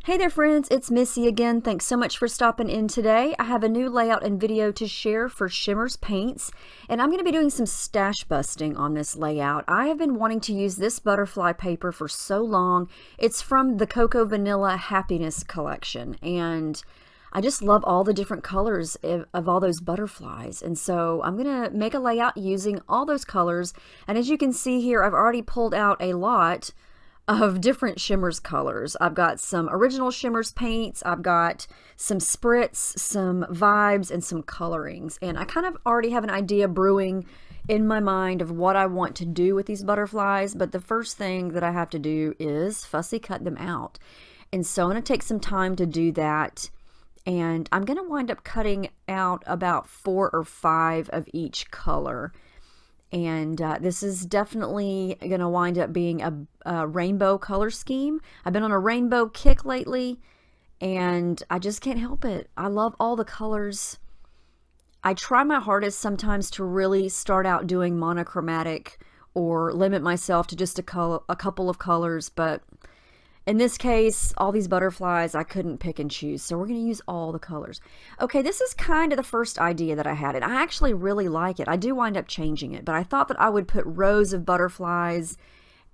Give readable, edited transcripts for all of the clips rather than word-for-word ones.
Hey there friends, it's Missy again. Thanks so much for stopping in today. I have a new layout and video to share for Shimmerz Paints, and I'm going to be doing some stash busting on this layout. I have been wanting to use this butterfly paper for so long. It's from the Cocoa Vanilla Happiness collection, and I just love all the different colors of all those butterflies. And so I'm going to make a layout using all those colors, and as you can see here, I've already pulled out a lot of different Shimmerz colors. I've got some original Shimmerz paints, I've got some Spritz, some Vibez, and some Coloringz. And I kind of already have an idea brewing in my mind of what I want to do with these butterflies, but the first thing that I have to do is fussy cut them out. And so I'm going to take some time to do that, and I'm going to wind up cutting out about 4 or 5 of each color. And this is definitely going to wind up being a rainbow color scheme. I've been on a rainbow kick lately, and I just can't help it. I love all the colors. I try my hardest sometimes to really start out doing monochromatic or limit myself to just a couple of colors, but in this case, all these butterflies, I couldn't pick and choose, so we're going to use all the colors. Okay, this is kind of the first idea that I had, and I actually really like it. I do wind up changing it, but I thought that I would put rows of butterflies,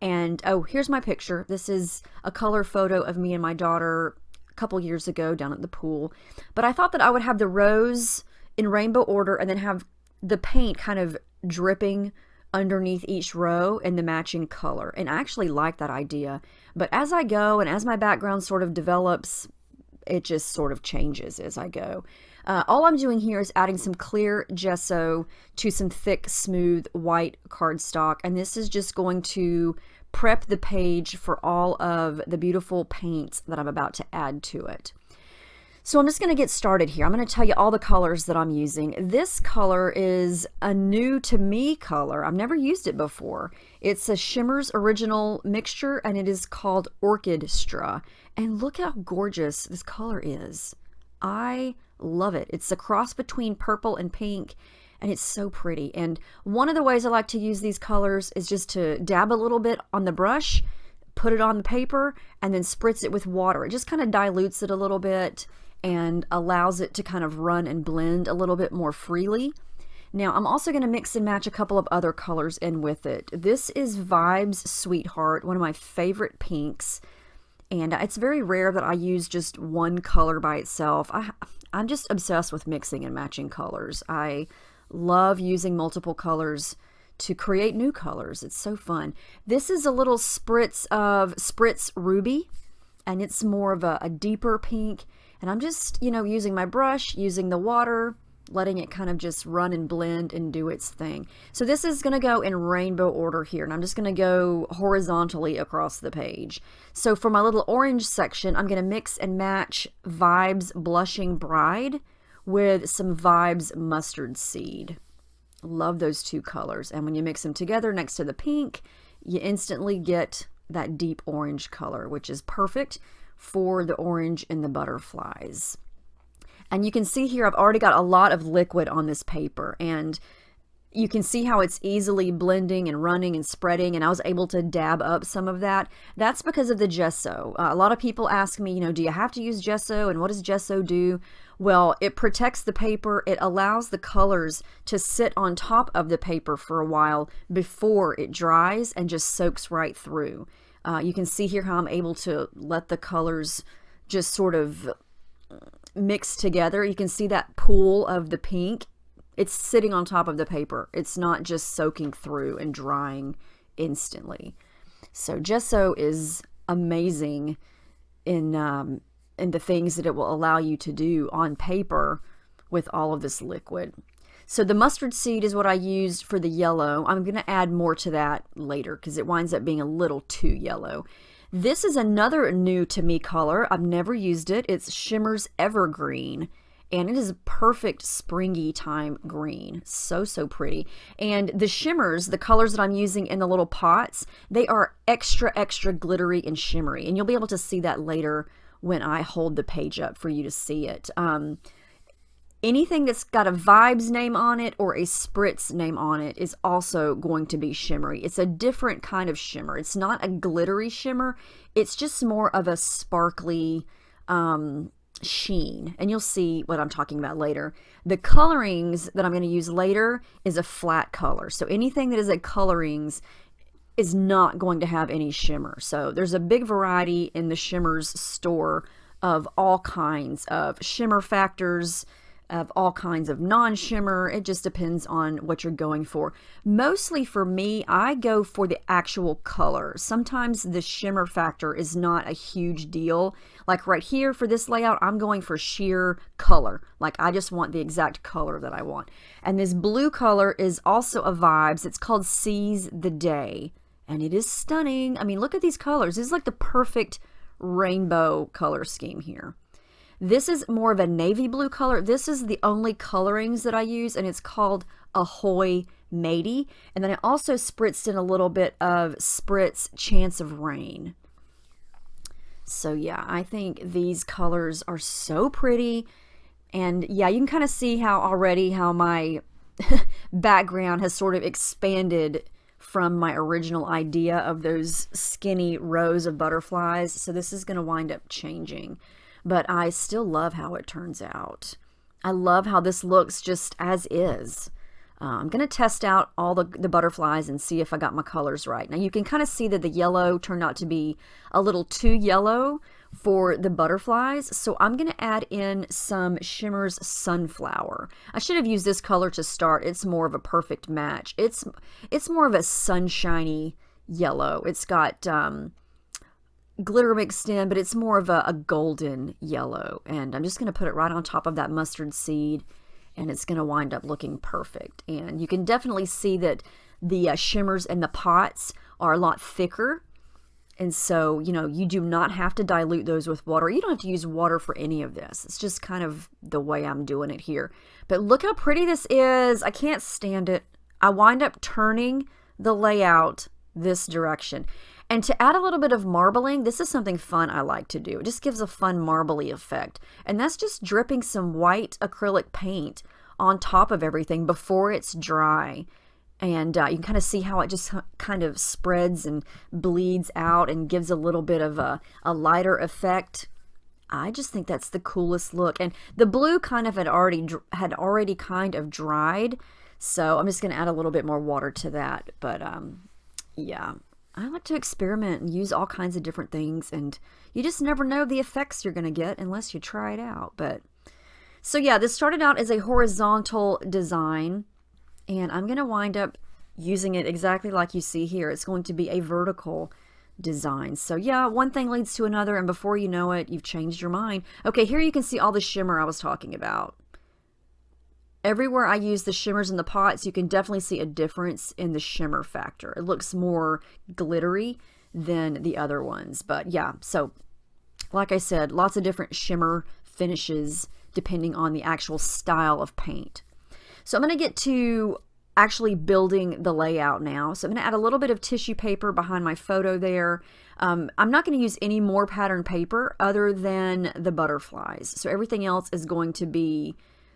and oh, here's my picture. This is a color photo of me and my daughter a couple years ago down at the pool. But I thought that I would have the rows in rainbow order and then have the paint kind of dripping underneath each row in the matching color, and I actually like that idea. But as I go and as my background sort of develops, it just sort of changes as I go. All I'm doing here is adding some clear gesso to some thick, smooth white cardstock, and this is just going to prep the page for all of the beautiful paints that I'm about to add to it. So I'm just going to get started here. I'm going to tell you all the colors that I'm using. This color is a new to me color. I've never used it before. It's a Shimmerz original mixture, and it is called Orchid-Stra. And look how gorgeous this color is. I love it. It's a cross between purple and pink, and it's so pretty. And one of the ways I like to use these colors is just to dab a little bit on the brush, put it on the paper, and then spritz it with water. It just kind of dilutes it a little bit and allows it to kind of run and blend a little bit more freely. Now I'm also going to mix and match a couple of other colors in with it. This is Vibez Sweetheart, one of my favorite pinks, and it's very rare that I use just one color by itself. I'm just obsessed with mixing and matching colors. I love using multiple colors to create new colors. It's so fun. This is a little spritz of Spritz Ruby, and it's more of a deeper pink. And I'm just, using my brush, using the water, letting it kind of just run and blend and do its thing. So this is going to go in rainbow order here, and I'm just going to go horizontally across the page. So for my little orange section, I'm going to mix and match Vibez Blushing Bride with some Vibez Mustard Seed. Love those two colors. And when you mix them together next to the pink, you instantly get that deep orange color, which is perfect for the orange in the butterflies. And you can see here I've already got a lot of liquid on this paper, and you can see how it's easily blending and running and spreading, and I was able to dab up some of that. That's because of the gesso. A lot of people ask me, do you have to use gesso, and what does gesso do? Well, it protects the paper. It allows the colors to sit on top of the paper for a while before it dries and just soaks right through. You can see here how I'm able to let the colors just sort of mix together. You can see that pool of the pink. It's sitting on top of the paper. It's not just soaking through and drying instantly. So gesso is amazing in the things that it will allow you to do on paper with all of this liquid. So the mustard seed is what I used for the yellow. I'm going to add more to that later because it winds up being a little too yellow. This is another new to me color. I've never used it. It's Shimmerz Evergreen, and it is a perfect springy time green. So pretty. And the shimmers, the colors that I'm using in the little pots, they are extra glittery and shimmery, and you'll be able to see that later when I hold the page up for you to see it. Anything that's got a Vibez name on it or a Spritz name on it is also going to be shimmery. It's a different kind of shimmer. It's not a glittery shimmer. It's just more of a sparkly, sheen, and you'll see what I'm talking about later. The Coloringz that I'm going to use later is a flat color, so anything that is a Coloringz is not going to have any shimmer. So there's a big variety in the Shimmerz store of all kinds of shimmer factors, of all kinds of non-shimmer. It just depends on what you're going for. Mostly for me, I go for the actual color. Sometimes the shimmer factor is not a huge deal. Like right here for this layout, I'm going for sheer color. Like I just want the exact color that I want. And this blue color is also a Vibez. It's called Seize the Day. And it is stunning. I mean, look at these colors. This is like the perfect rainbow color scheme here. This is more of a navy blue color. This is the only Coloringz that I use, and it's called Ahoy Matey. And then I also spritzed in a little bit of Spritz Chance of Rain. So yeah, I think these colors are so pretty. And yeah, you can kind of see how already how my background has sort of expanded from my original idea of those skinny rows of butterflies. So this is going to wind up changing. But I still love how it turns out. I love how this looks just as is. I'm going to test out all the butterflies and see if I got my colors right. Now you can kind of see that the yellow turned out to be a little too yellow for the butterflies. So I'm going to add in some Shimmerz Sunflower. I should have used this color to start. It's more of a perfect match. It's more of a sunshiny yellow. It's got glitter mixed in, but it's more of a golden yellow. And I'm just going to put it right on top of that mustard seed, and it's going to wind up looking perfect. And you can definitely see that the shimmers and the pots are a lot thicker. And so, you know, you do not have to dilute those with water. You don't have to use water for any of this. It's just kind of the way I'm doing it here. But look how pretty this is. I can't stand it. I wind up turning the layout this direction. And to add a little bit of marbling, this is something fun I like to do. It just gives a fun marbly effect. And that's just dripping some white acrylic paint on top of everything before it's dry. And you can kind of see how it just kind of spreads and bleeds out and gives a little bit of a lighter effect. I just think that's the coolest look. And the blue kind of had already kind of dried. So I'm just going to add a little bit more water to that. But yeah, I like to experiment and use all kinds of different things. And you just never know the effects you're going to get unless you try it out. But so yeah, this started out as a horizontal design. And I'm going to wind up using it exactly like you see here. It's going to be a vertical design. So yeah, one thing leads to another, and before you know it, you've changed your mind. Okay, here you can see all the shimmer I was talking about. Everywhere I use the shimmers in the pots, you can definitely see a difference in the shimmer factor. It looks more glittery than the other ones. But yeah, so like I said, lots of different shimmer finishes depending on the actual style of paint. So I'm going to get to actually building the layout now. So I'm going to add a little bit of tissue paper behind my photo there. I'm not going to use any more pattern paper other than the butterflies. So everything else is going to be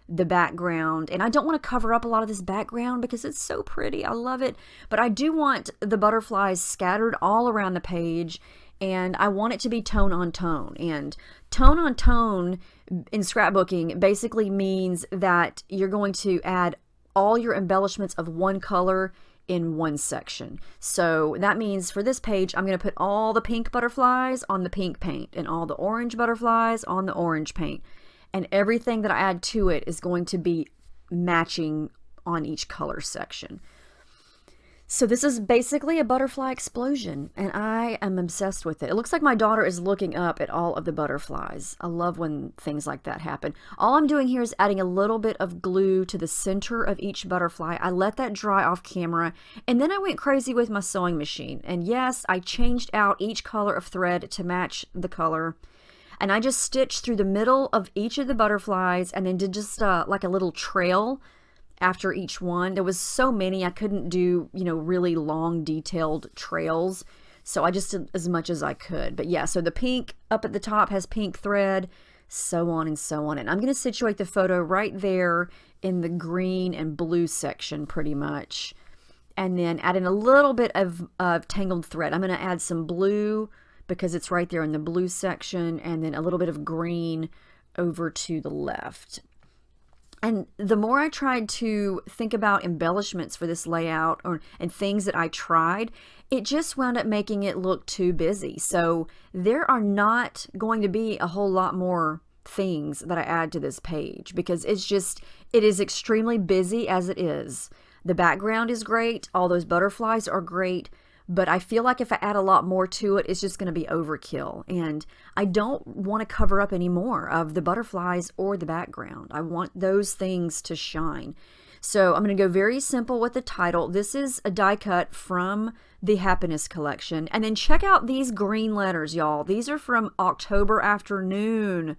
the background. And I don't want to cover up a lot of this background because it's so pretty. I love it. But I do want the butterflies scattered all around the page. And I want it to be tone on tone. And tone on tone in scrapbooking basically means that you're going to add all your embellishments of one color in one section. So that means for this page, I'm going to put all the pink butterflies on the pink paint and all the orange butterflies on the orange paint. And everything that I add to it is going to be matching on each color section. So this is basically a butterfly explosion, and I am obsessed with it. It looks like my daughter is looking up at all of the butterflies. I love when things like that happen. All I'm doing here is adding a little bit of glue to the center of each butterfly. I let that dry off camera, and then I went crazy with my sewing machine. And yes, I changed out each color of thread to match the color. And I just stitched through the middle of each of the butterflies and then did just like a little trail after each one. There was so many I couldn't do, you know, really long detailed trails. So I just did as much as I could. But yeah, so the pink up at the top has pink thread, so on and so on. And I'm going to situate the photo right there in the green and blue section pretty much. And then add in a little bit of tangled thread. I'm going to add some blue because it's right there in the blue section, and then a little bit of green over to the left. And the more I tried to think about embellishments for this layout and things that I tried, it just wound up making it look too busy. So there are not going to be a whole lot more things that I add to this page, because it is extremely busy as it is. The background is great. All those butterflies are great. But I feel like if I add a lot more to it, it's just going to be overkill. And I don't want to cover up any more of the butterflies or the background. I want those things to shine. So I'm going to go very simple with the title. This is a die cut from the Happiness collection. And then check out these green letters, y'all. These are from October Afternoon.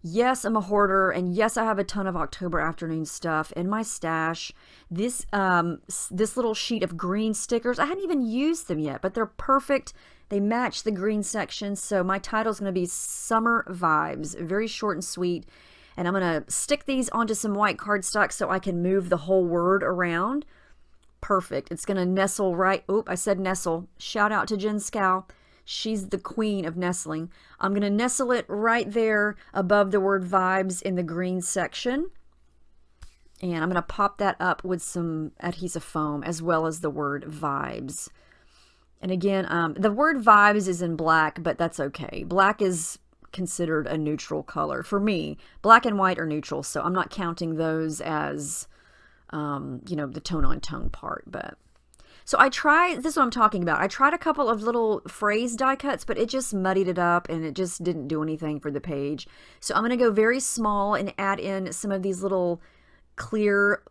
Yes, I'm a hoarder, and yes, I have a ton of October Afternoon stuff in my stash. This little sheet of green stickers, I hadn't even used them yet, but they're perfect. They match the green section, so my title is going to be Summer Vibes. Very short and sweet. And I'm going to stick these onto some white cardstock so I can move the whole word around. Perfect. It's going to nestle right. Oop, I said nestle. Shout out to Jen Scow. She's the queen of nestling. I'm going to nestle it right there above the word Vibes in the green section. And I'm going to pop that up with some adhesive foam as well as the word Vibes. And again, the word Vibes is in black, but that's okay. Black is considered a neutral color. For me, black and white are neutral, so I'm not counting those as, you know, the tone-on-tone part, but... So this is what I'm talking about. I tried a couple of little phrase die cuts, but it just muddied it up and it just didn't do anything for the page. So I'm going to go very small and add in some of these little clear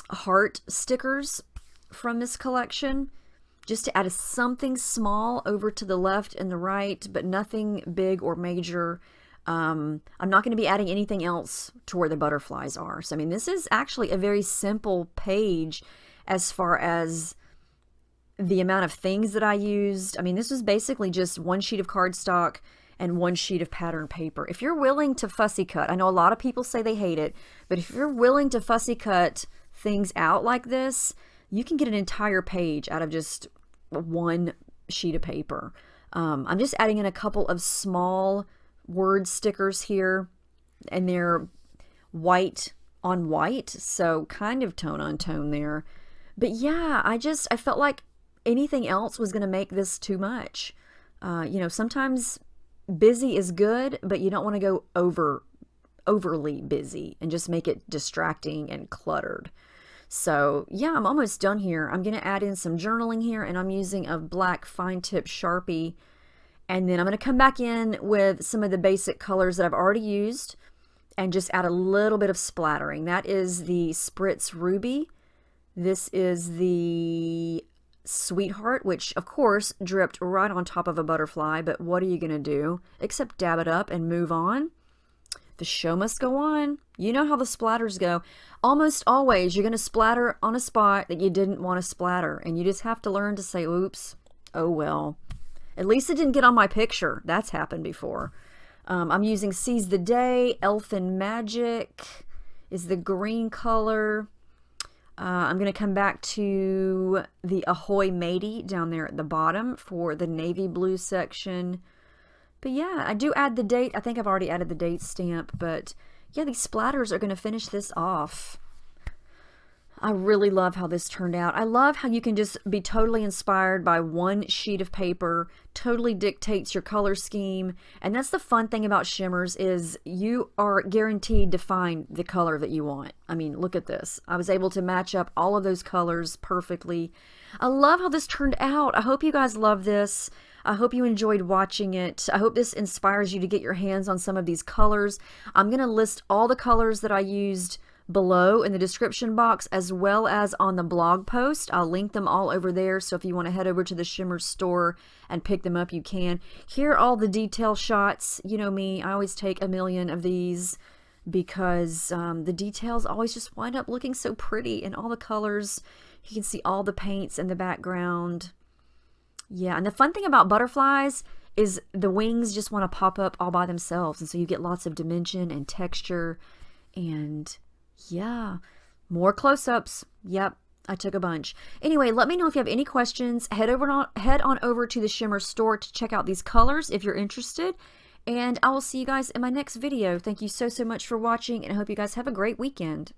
heart stickers from this collection, just to add something small over to the left and the right, but nothing big or major. I'm not going to be adding anything else to where the butterflies are. So, I mean, this is actually a very simple page as far as the amount of things that I used. I mean, this was basically just one sheet of cardstock and one sheet of pattern paper. If you're willing to fussy cut, I know a lot of people say they hate it, but if you're willing to fussy cut things out like this, you can get an entire page out of just one sheet of paper. I'm just adding in a couple of small word stickers here, and they're white on white, so kind of tone on tone there. But yeah, I felt like anything else was going to make this too much. You know, sometimes busy is good, but you don't want to go overly busy and just make it distracting and cluttered. So yeah, I'm almost done here. I'm going to add in some journaling here, and I'm using a black fine tip Sharpie. And then I'm going to come back in with some of the basic colors that I've already used and just add a little bit of splattering. That is the Spritz Ruby. This is the Sweetheart, which of course dripped right on top of a butterfly, but what are you going to do except dab it up and move on? The show must go on. You know how the splatters go. Almost always you're going to splatter on a spot that you didn't want to splatter, and you just have to learn to say, oops, oh well. At least it didn't get on my picture. That's happened before. I'm using Seize the Day. Elfin Magic is the green color. I'm going to come back to the Ahoy Matey down there at the bottom for the navy blue section. But yeah, I do add the date. I think I've already added the date stamp, but yeah, these splatters are going to finish this off. I really love how this turned out. I love how you can just be totally inspired by one sheet of paper, totally dictates your color scheme. And that's the fun thing about Shimmerz, is you are guaranteed to find the color that you want. I mean, look at this. I was able to match up all of those colors perfectly. I love how this turned out. I hope you guys love this. I hope you enjoyed watching it. I hope this inspires you to get your hands on some of these colors. I'm going to list all the colors that I used below in the description box, as well as on the blog post. I'll link them all over there, so if you want to head over to the Shimmerz store and pick them up, you can. Here are all the detail shots. You know me, I always take a million of these because the details always just wind up looking so pretty, and all the colors. You can see all the paints in the background. Yeah, and the fun thing about butterflies is the wings just want to pop up all by themselves, and so you get lots of dimension and texture. And yeah, more close-ups. Yep, I took a bunch. Anyway, let me know if you have any questions. Head on over to the Shimmerz store to check out these colors if you're interested. And I will see you guys in my next video. Thank you so much for watching, and I hope you guys have a great weekend.